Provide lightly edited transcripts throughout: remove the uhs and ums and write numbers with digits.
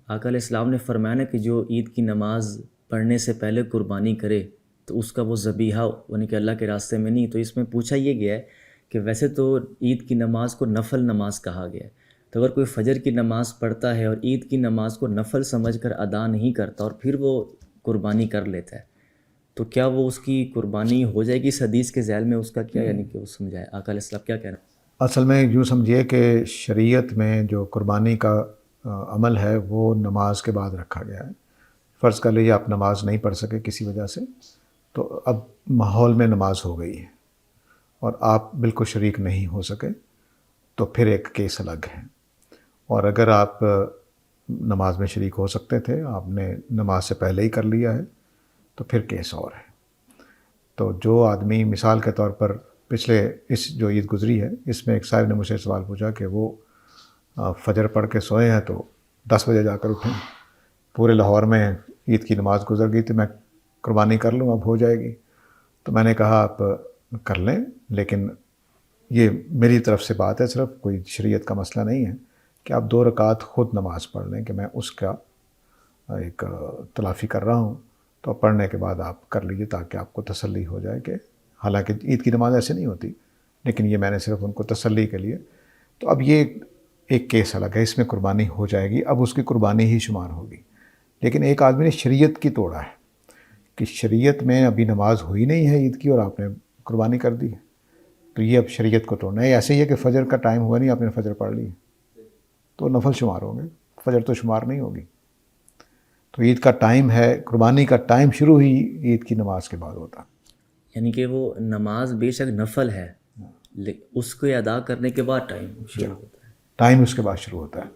آقا علیہ السلام نے فرمایا نا کہ جو عید کی نماز پڑھنے سے پہلے قربانی کرے تو اس کا وہ ذبیحہ یعنی کہ اللہ کے راستے میں نہیں. تو اس میں پوچھا یہ گیا ہے کہ ویسے تو عید کی نماز کو نفل نماز کہا گیا ہے، تو اگر کوئی فجر کی نماز پڑھتا ہے اور عید کی نماز کو نفل سمجھ کر ادا نہیں کرتا اور پھر وہ قربانی کر لیتا ہے، تو کیا وہ اس کی قربانی ہو جائے گی؟ اس حدیث کے ذیل میں اس کا کیا یعنی کہ وہ سمجھائے آقا علیہ السلام کیا کہہ رہے ہیں؟ اصل میں یوں سمجھیے کہ شریعت میں جو قربانی کا عمل ہے وہ نماز کے بعد رکھا گیا ہے. فرض کر لیجیے آپ نماز نہیں پڑھ سکے کسی وجہ سے، تو اب ماحول میں نماز ہو گئی ہے اور آپ بالکل شریک نہیں ہو سکے، تو پھر ایک کیس الگ ہے. اور اگر آپ نماز میں شریک ہو سکتے تھے، آپ نے نماز سے پہلے ہی کر لیا ہے، تو پھر کیس اور ہے. تو جو آدمی مثال کے طور پر پچھلے اس جو عید گزری ہے، اس میں ایک صاحب نے مجھ سے سوال پوچھا کہ وہ فجر پڑھ کے سوئے ہیں تو 10 بجے جا کر اٹھیں، پورے لاہور میں عید کی نماز گزر گئی تو میں قربانی کر لوں، اب ہو جائے گی. تو میں نے کہا آپ کر لیں، لیکن یہ میری طرف سے بات ہے، صرف کوئی شریعت کا مسئلہ نہیں ہے کہ آپ 2 رکعت خود نماز پڑھ لیں کہ میں اس کا ایک تلافی کر رہا ہوں، تو پڑھنے کے بعد آپ کر لیجیے تاکہ آپ کو تسلی ہو جائے کہ حالانکہ عید کی نماز ایسے نہیں ہوتی، لیکن یہ میں نے صرف ان کو تسلی کے لیے. تو اب یہ ایک کیس الگ ہے، اس میں قربانی ہو جائے گی، اب اس کی قربانی ہی شمار ہوگی. لیکن ایک آدمی نے شریعت کی توڑا ہے کہ شریعت میں ابھی نماز ہوئی نہیں ہے عید کی اور آپ نے قربانی کر دی ہے، تو یہ اب شریعت کو توڑنا ہے. ایسے ہی ہے کہ فجر کا ٹائم ہوا نہیں، آپ نے فجر پڑھ لی تو نفل شمار ہوں گے، فجر تو شمار نہیں ہوگی. تو عید کا ٹائم ہے، قربانی کا ٹائم شروع ہی عید کی نماز کے بعد ہوتا. یعنی کہ وہ نماز بے شک نفل ہے، اس کو ادا کرنے کے بعد ٹائم شروع ہوتا ہے. ٹائم اس کے بعد شروع ہوتا ہے.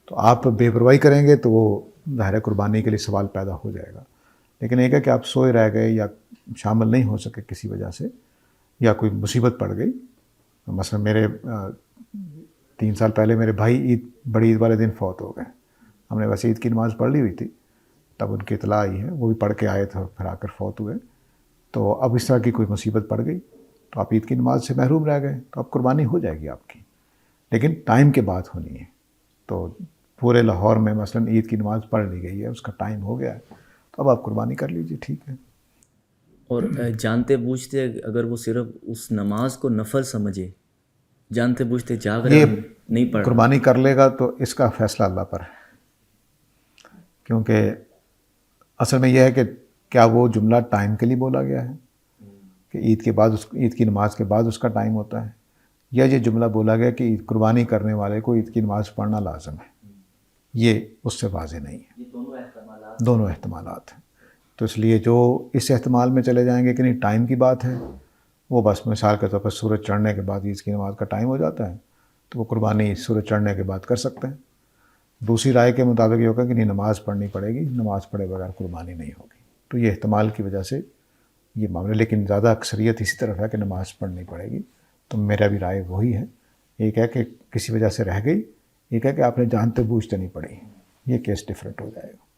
تو آپ بے پرواہی کریں گے تو وہ ظاہر قربانی کے لیے سوال پیدا ہو جائے گا. لیکن ایک ہے کہ آپ سوئے رہ گئے یا شامل نہیں ہو سکے کسی وجہ سے، یا کوئی مصیبت پڑ گئی. مثلا میرے 3 سال پہلے میرے بھائی بڑی عید والے دن فوت ہو گئے. ہم نے ویسے عید کی نماز پڑھ لی ہوئی تھی، تب ان کی اطلاع آئی ہے، وہ بھی پڑھ کے آئے تھے اور پھر آ کر فوت ہوئے. تو اب اس طرح کی کوئی مصیبت پڑ گئی تو آپ عید کی نماز سے محروم رہ گئے، تو اب قربانی ہو جائے گی آپ کی، لیکن ٹائم کے بعد ہونی ہے. تو پورے لاہور میں مثلا عید کی نماز پڑھ لی گئی ہے، اس کا ٹائم ہو گیا ہے، تو اب آپ قربانی کر لیجیے، ٹھیک ہے. اور جانتے بوجھتے اگر وہ صرف اس نماز کو نفل سمجھے، جانتے بوجھتے جاگ رہا یہ نہیں پڑھ رہا، قربانی کر لے گا تو اس کا فیصلہ اللہ پر ہے. کیونکہ اصل میں یہ ہے کہ کیا وہ جملہ ٹائم کے لیے بولا گیا ہے کہ عید کے بعد عید کی نماز کے بعد اس کا ٹائم ہوتا ہے، یا یہ جملہ بولا گیا کہ قربانی کرنے والے کو عید کی نماز پڑھنا لازم ہے. یہ اس سے واضح نہیں ہے. یہ دونوں احتمالات ہیں. تو اس لیے جو اس احتمال میں چلے جائیں گے کہ نہیں ٹائم کی بات ہے، وہ بس مثال کے طور پر سورج چڑھنے کے بعد عید کی نماز کا ٹائم ہو جاتا ہے تو وہ قربانی سورج چڑھنے کے بعد کر سکتے ہیں. دوسری رائے کے مطابق یہ ہوگا کہ نہیں نماز پڑھنی پڑے گی، نماز پڑھے بغیر قربانی نہیں ہوگی. تو یہ احتمال کی وجہ سے یہ معاملہ، لیکن زیادہ اکثریت اسی طرف ہے کہ نماز پڑھنی پڑے گی. تو میرا بھی رائے وہی ہے. ایک ہے کہ کسی وجہ سے رہ گئی، ایک ہے کہ آپ نے جانتے بوجھتے نہیں پڑھی، یہ کیس ڈفرینٹ ہو جائے گا.